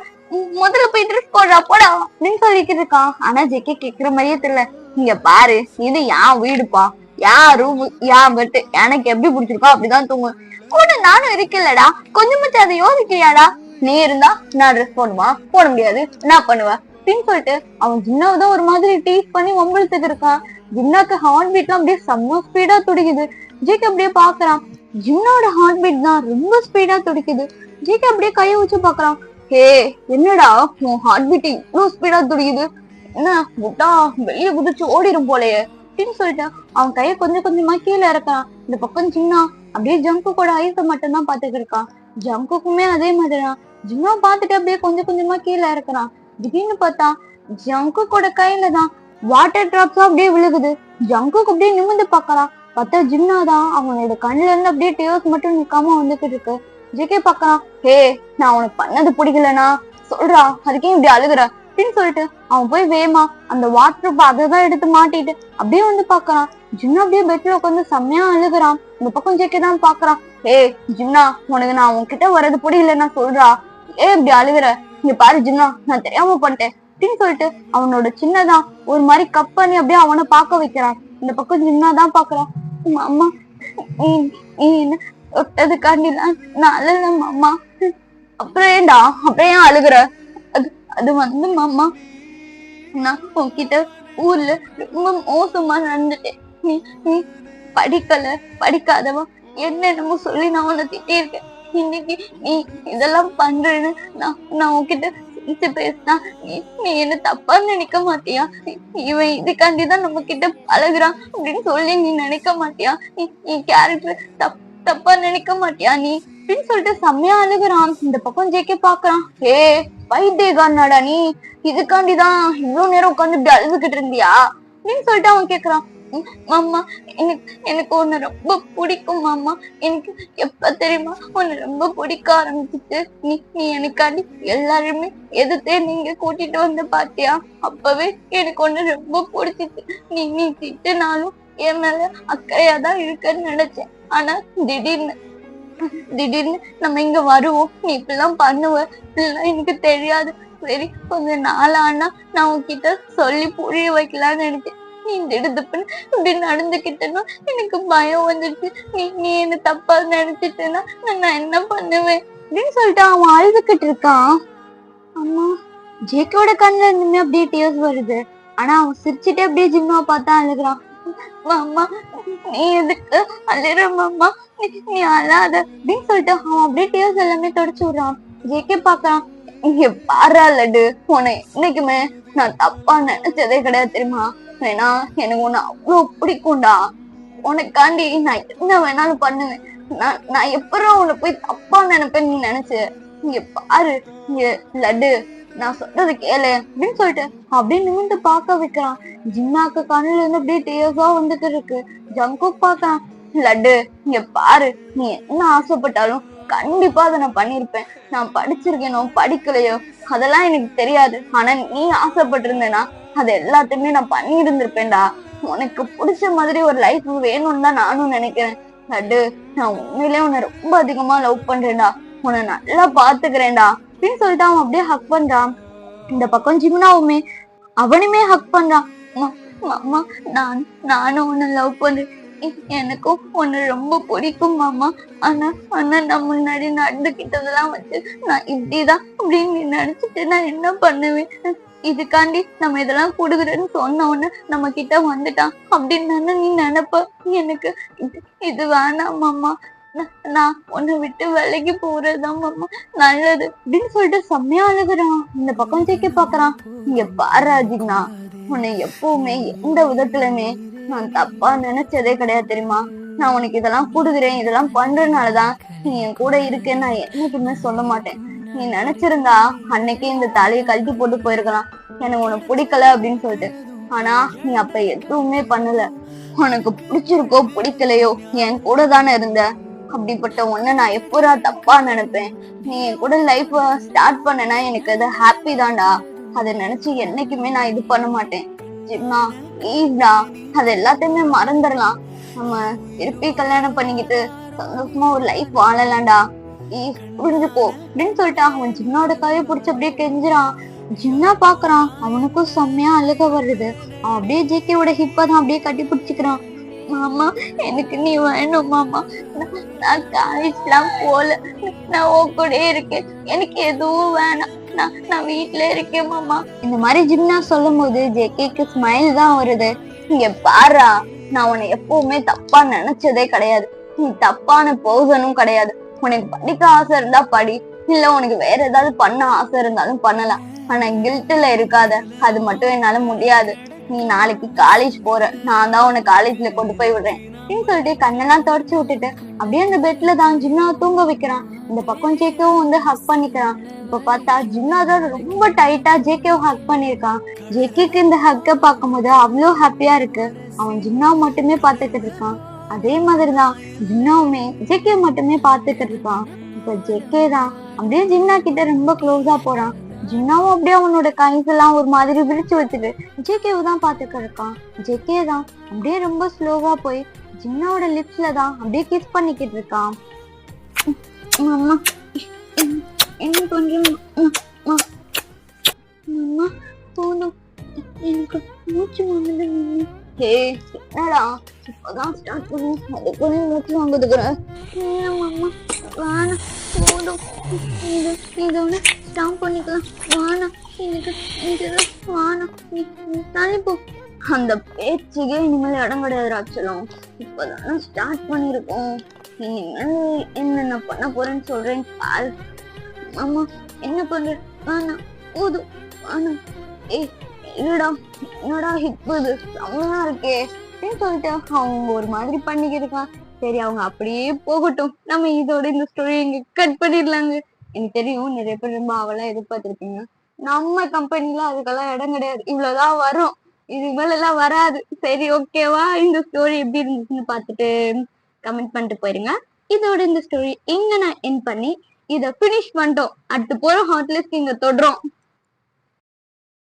முதல்ல போய் ட்ரெஸ் போடுறா போடா அப்படின்னு சொல்லிட்டு இருக்கான். ஆனா ஜெகே கேக்குற மாதிரியே தெரியல. இங்க பாரு, இது என் வீடுப்பா, யான் ரூம், யான் பெட்டு, எனக்கு எப்படி பிடிச்சிருக்கோ அப்படிதான் தூங்கு. கூட நானும் இருக்கலடா, கொஞ்சமாச்சும் அதை யோசிக்கிறியாடா? நீ இருந்தா நான் ட்ரெஸ் போடுமா? போட முடியாது, என்ன பண்ணுவ அப்படின்னு சொல்லிட்டு அவன் ஜின்னாவதான் ஒரு மாதிரி டீஸ் பண்ணி வம்பிழுத்துட்டு இருக்கான். ஜின்னாக்கு ஹார்ட் பீட்லாம் அப்படியே செம்ம ஸ்பீடா துடிக்குது. ஜேக்கு அப்படியே பாக்குறான், ஜின்னாவோட ஹார்ட் பீட் தான் ரொம்ப ஸ்பீடா துடிக்குது. ஜேக்கு அப்படியே கைய வச்சு பாக்குறான். ஹே, என்னடா உன் ஹார்ட் பீட் இவ்வளவு ஸ்பீடா துடிக்குது? என்ன முட்டா வெளியே குதிச்சு ஓடிடும் போலயே அப்படின்னு சொல்லிட்டு அவன் கைய கொஞ்சம் கொஞ்சமா கீழே இறக்கான். இந்த பக்கம் ஜின்னா அப்படியே ஜங்கு கூட ஐஸ மட்டும் தான் பாத்துட்டு இருக்கான். ஜங்குக்குமே அதே மாதிரிதான். ஜின்னா பாத்துட்டு அப்படியே கொஞ்சம் கொஞ்சமா கீழே இறக்குறான். திடீர்னு பார்த்தா ஜங்கு கூட கையில தான் வாட்டர் டிராப்ஸா அப்படியே விழுகுது. ஜங்குக்கு அப்படியே நிமிர்ந்து பாக்கலாம். பார்த்தா ஜின்னாதான் அவனோட கண்ணுல இருந்து அப்படியே டியர்ஸ் மட்டும் நிக்காம வந்துட்டு இருக்கு. ஜேகே பாக்கலாம். ஹே, நான் உனக்கு பண்ணது பிடிக்கலனா சொல்றா, அதுக்கே இப்படி அழுகுற அப்படின்னு சொல்லிட்டு அவன் போய் வேமா அந்த வாட்டர் அதைதான் எடுத்து மாட்டிட்டு அப்படியே வந்து பாக்குறான். ஜின்னா அப்படியே பெட்ல உட்காந்து செம்மையா அழுகுறான். இந்த பக்கம் ஜேகே தான் பாக்குறான். ஹே ஜின்னா, உனக்கு நான் உன்கிட்ட வர்றது பிடிக்கலன்னா சொல்றா, ஏ இப்படி அழுகுற? இங்க பாரு ஜின்னா, நான் தெரியாம பண்ணிட்டேன் அப்படின்னு சொல்லிட்டு அவனோட சின்னதான் ஒரு மாதிரி கப் பண்ணி அப்படியே அவனை பார்க்க வைக்கிறான். இந்த பக்கம் ஜின்னாதான் பாக்குறான். அம்மா, நீ என்ன தொட்டதுக்காண்டிலாம் நான் அழல மாமா. அப்புறம் ஏண்டா அப்புறம் ஏன் அழுகுற? அது வந்து மாமா, நான் உன்கிட்ட ஊர்ல ரொம்ப மோசமா நடந்துட்டேன். நீ படிக்கல, படிக்காதவா என்னென்னமோ சொல்லி நான் உன்னை திட்டிருக்கேன். இன்னைக்கு நீ இதெல்லாம் பண்றேன்னு நான் உன்கிட்ட சிரிச்சு பேசினா நீ என்ன தப்பா நினைக்க மாட்டியா? இவன் இதுக்காண்டிதான் நம்ம கிட்ட பழகுறான் அப்படின்னு சொல்லி நீ நினைக்க மாட்டியா? நீ கேரக்டர் தப்பா நினைக்க மாட்டியா நீ அப்படின்னு சொல்லிட்டு செம்மையா அழுகுறான். இந்த பக்கம் ஜேகே பாக்குறான். ஏ பைத்தியக்காரனாடா நீ, இதுக்காண்டிதான் இவ்வளவு நேரம் உட்காந்து இப்படி அழுதுகிட்டு இருந்தியா அப்படின்னு சொல்லிட்டு அவன் கேக்குறான். மாமா, எனக்கு உன்னை ரொம்ப பிடிக்கும் மாமா. எனக்கு எப்ப தெரியுமா உன்னை ரொம்ப பிடிக்க ஆரம்பிச்சிட்டு. நீ எனக்காண்டி எல்லாருமே எதிர்த்தே நீங்க கூட்டிட்டு வந்து பாத்தியா? அப்பவே எனக்கு உன்னை ரொம்ப பிடிச்சிட்டு. நீ திட்டுனாலும் என் மேல அக்கறையாதான் இருக்கன்னு நினைச்சேன். ஆனா திடீர்னு நம்ம இங்க வருவோம், நீ இப்படிலாம் பண்ணுவ இப்படிலாம் எனக்கு தெரியாது. சரி, கொஞ்ச நாள் ஆனா நான் உன்கிட்ட சொல்லி புரிய வைக்கலான்னு நினைச்சேன். நீ திடுதுப்புன்னு இப்படி நடந்துகிட்டேன்னா எனக்கு பயம் வந்துடுச்சு. நீ என்ன தப்பா நினைச்சிட்டேன்னா நான் என்ன பண்ணுவேன் அப்படின்னு சொல்லிட்டு அவன் அழுதுகிட்டு இருக்கான். அம்மா, ஜேக்கோட கண்ணுல இருந்துமே அப்படியே டியர்ஸ் வருது. ஆனா அவன் சிரிச்சுட்டே அப்படியே ஜிம்மாவை பார்த்தா அழுகுறான். மாமா, நீ எதுக்கு அழுற மாமா? நீ அழாத அப்படின்னு சொல்லிட்டு அவன் அப்படியே டியர்ஸ் எல்லாமே தொடச்சு விடுறான். ஜேக்கே பாக்குறான். இங்க பாரா லட்டு, உன்னை என்னைக்குமே நான் தப்பா நினைச்சதே கிடையாது தெரியுமா? ஏன்னா எனக்கு உன்னை அவ்வளவு பிடிக்கும்டா. உனக்காண்டி நான் என்ன வேணாலும் பண்ணுவேன். நான் எப்பறம் உன்னை போய் தப்பா நினைப்பேன்னு நீ நினைச்ச? இங்க பாரு, இங்க லட்டு, நான் சொல்றது கேளு அப்படின்னு சொல்லிட்டு அப்படியே நிமிந்து பார்க்க வைக்கிறான். ஜின்னாக்கு கண்ணுல இருந்து அப்படியே டேஸா வந்துட்டு இருக்கு. ஜங்குக் பாக்குறான். லட்டு, இங்க பாரு, நீ என்ன ஆசைப்பட்டாலும் கண்டிப்பா அதை நான் பண்ணிருப்பேன். நான் படிச்சிருக்கேனோ படிக்கலையோ அதெல்லாம் எனக்கு தெரியாது. ஆனா நீ ஆசைப்பட்டிருந்தேன்னா அது எல்லாத்தையுமே நான் பண்ணி இருந்திருப்பேன்டா. உனக்கு பிடிச்ச மாதிரி ஒரு லைஃப் வேணும்னு தான் நானும் நினைக்கிறேன். லட்டு, நான் உண்மையிலே உன்னை ரொம்ப அதிகமா லவ் பண்றேன்டா. உன்னை நல்லா பாத்துக்கிறேன்டா அப்படின்னு சொல்லிட்டு அவன் அப்படியே ஹக் பண்றான். இந்த பக்கம் ஜிம்னாவுமே அவனுமே ஹக் பண்றான். மாமா, நானும் உன்னை லவ் பண்றேன். எனக்கும் உன்னை ரொம்ப பிடிக்கும் மாமா. ஆனா நான் முன்னாடி நடந்துகிட்டதெல்லாம் வச்சு நான் இப்படிதான் அப்படின்னு நினைச்சிட்டு நான் என்ன பண்ணுவேன்? இதுக்காண்டி நம்ம இதெல்லாம் கொடுக்குறேன்னு சொன்ன உடனே நம்ம கிட்ட வந்துட்டான் அப்படின்னு நீ நினைப்ப. எனக்கு இது வேணாம் மாமா, நான் உன்னை விட்டு விலகி போறதுதான் மாமா நல்லது அப்படின்னு சொல்லிட்டு செம்மையா அழுகுறான். இந்த பக்கம் ஜேக்கே பாக்குறான். இங்க பாரு அஜினா, உன்னை எப்பவுமே எந்த விதத்துலயுமே நான் தப்பா நினைச்சதே கிடையாது தெரியுமா? நான் உனக்கு இதெல்லாம் கொடுக்குறேன், இதெல்லாம் பண்றதுனாலதான் நீ என் கூட இருக்கேன்னு நான் என்னைக்குமே சொல்ல மாட்டேன். நீ நினைச்சிருந்தா அன்னைக்கே இந்த தலையை கழட்டி போட்டு போயிருக்கலாம், எனக்கு உனக்கு பிடிக்கல அப்படின்னு சொல்லிட்டு. ஆனா நீ அப்ப எதுவுமே பண்ணல. உனக்கு பிடிச்சிருக்கோ பிடிக்கலையோ என் கூட தானே இருந்த. அப்படிப்பட்ட ஒண்ணு நான் எப்படா தப்பா நினைப்பேன்? நீ என் கூட லைஃப் ஸ்டார்ட் பண்ணனா எனக்கு அது ஹாப்பி தான்டா. அதை நினைச்சு என்னைக்குமே நான் இது பண்ண மாட்டேன். ஜிம்னா ப்ளீஸ்டா, அது எல்லாத்தையுமே மறந்துடலாம். நம்ம திருப்பி கல்யாணம் பண்ணிக்கிட்டு சந்தோஷமா ஒரு லைஃப் வாழலாம்டா. புரிஞ்சுக்கோ அப்படின்னு சொல்லிட்டு அவன் ஜிம்னாவோட கையை பிடிச்சி அப்படியே கெஞ்சுறான். ஜிம்னா பாக்குறான், அவனுக்கும் செம்மையா அழுக வருது. அவன் அப்படியே ஜேகேவோட ஹிப்பதான் அப்படியே கட்டி பிடிச்சுக்கிறான். மாமா எனக்கு நீ வேணும் மாமா, நான் காலேஜ்லாம் போல, நான் உன் கூட இருக்கேன், எனக்கு எதுவும் வேணாம், நான் வீட்டுல இருக்கேன் மாமா. இந்த மாதிரி ஜிம்னா சொல்லும் போது ஜேகேக்கு ஸ்மைல் தான் வருது. இங்க பாரா, நான் உன்னை எப்பவுமே தப்பா நினைச்சதே கிடையாது. நீ தப்பான பர்சனும் கிடையாது. உனக்கு படிக்க ஆசை இருந்தா படி, இல்ல உனக்கு வேற ஏதாவது பண்ண ஆசை இருந்தாலும் பண்ணலாம். ஆனா கில்ட்ல இருக்காத, அது மட்டும் என்னால முடியாது. நீ நாளைக்கு காலேஜ் போற, நான் தான் உன்னை காலேஜ்ல கொண்டு போய் விடுறேன் அப்படின்னு சொல்லிட்டு கண்ணெல்லாம் தொடச்சு விட்டுட்டு அப்படியே அந்த பெட்ல தான் ஜிம்னா தூங்க வைக்கிறான். இந்த பக்கம் ஜேகேவும் வந்து ஹக் பண்ணிக்கிறான். இப்ப பார்த்தா ஜிம்னா தான் ரொம்ப டைட்டா ஜேகேவை ஹக் பண்ணிருக்கான். ஜேகேக்கு இந்த ஹக்க பார்க்கும் போது அவ்வளோ ஹாப்பியா இருக்கு. அவன் ஜிம்னாவை மட்டுமே பார்த்துக்கிட்டு இருக்கான். அதே மாதிரிதான் ஜிம்னாவுமே ஜேகே மட்டுமே பார்த்துக்கிட்டு இருக்கான். இப்ப ஜேகே தான் அப்படியே ஜிம்னா கிட்ட ரொம்ப க்ளோஸா போறான். ஜிம்னாவும் அப்படியே அவனோட கைஸ் எல்லாம் ஒரு மாதிரி விரிச்சு வச்சுட்டு ஜேகேவை தான் பார்த்துக்கிட்டு இருக்கான். ஜேகே தான் அப்படியே ரொம்ப ஸ்லோவா போய் ஜிம்னாவோட லிப்ஸ்ல தான் அப்படியே கிஸ் பண்ணிக்கிட்டு இருக்கான். என்ன பண்றேன் போதும், எனக்கு மூச்சு வாங்குது. ஹே என்னடா இப்பதான் ஸ்டார்ட் பண்ணி அதுக்குள்ளே மூச்சு வாங்குதுக்குறேன். வேணாம் போதும், இதோட ஸ்டாப் பண்ணிக்கலாம். வேணாம் எனக்கு வேணாம், நீ தள்ளி போ. அந்த பேச்சுக்கே இனிமேல் இடம் கிடையாது ஆச்சலம். இப்பதானே ஸ்டார்ட் பண்ணிருக்கோம். இனிமேல் என்னென்ன பண்ண போறேன்னு சொல்றேன் பால். ஆமா என்ன பண்ற? வேணாம் போதும் வேணாம். ஏய் இல்லடா, என்னடா ஹிப்புது செம்மையா இருக்கே அப்படின்னு சொல்லிட்டு அவங்க ஒரு மாதிரி பண்ணிக்கிருக்கான். சரி அவங்க அப்படியே போகட்டும், நம்ம இதோட இந்த ஸ்டோரி இங்க கட் பண்ணிடலாங்க. எனக்கு தெரியும் நிறைய பேர் ரொம்ப அவளா எதிர்பார்த்திருப்பீங்க. நம்ம கம்பெனில அதுக்கெல்லாம் இடம் கிடையாது, இவ்வளவுதான் வரும், இது மேல எல்லாம் வராது. சரி ஓகேவா, இந்த ஸ்டோரி எப்படி இருந்துச்சுன்னு பார்த்துட்டு கமெண்ட் பண்ணிட்டு போயிருங்க. இதோட இந்த ஸ்டோரி இங்க நான் என் பண்ணி இதை பினிஷ் பண்ணிட்டோம். அடுத்து போற ஹாட்லிஸ்ட் இங்க தொடுறோம்.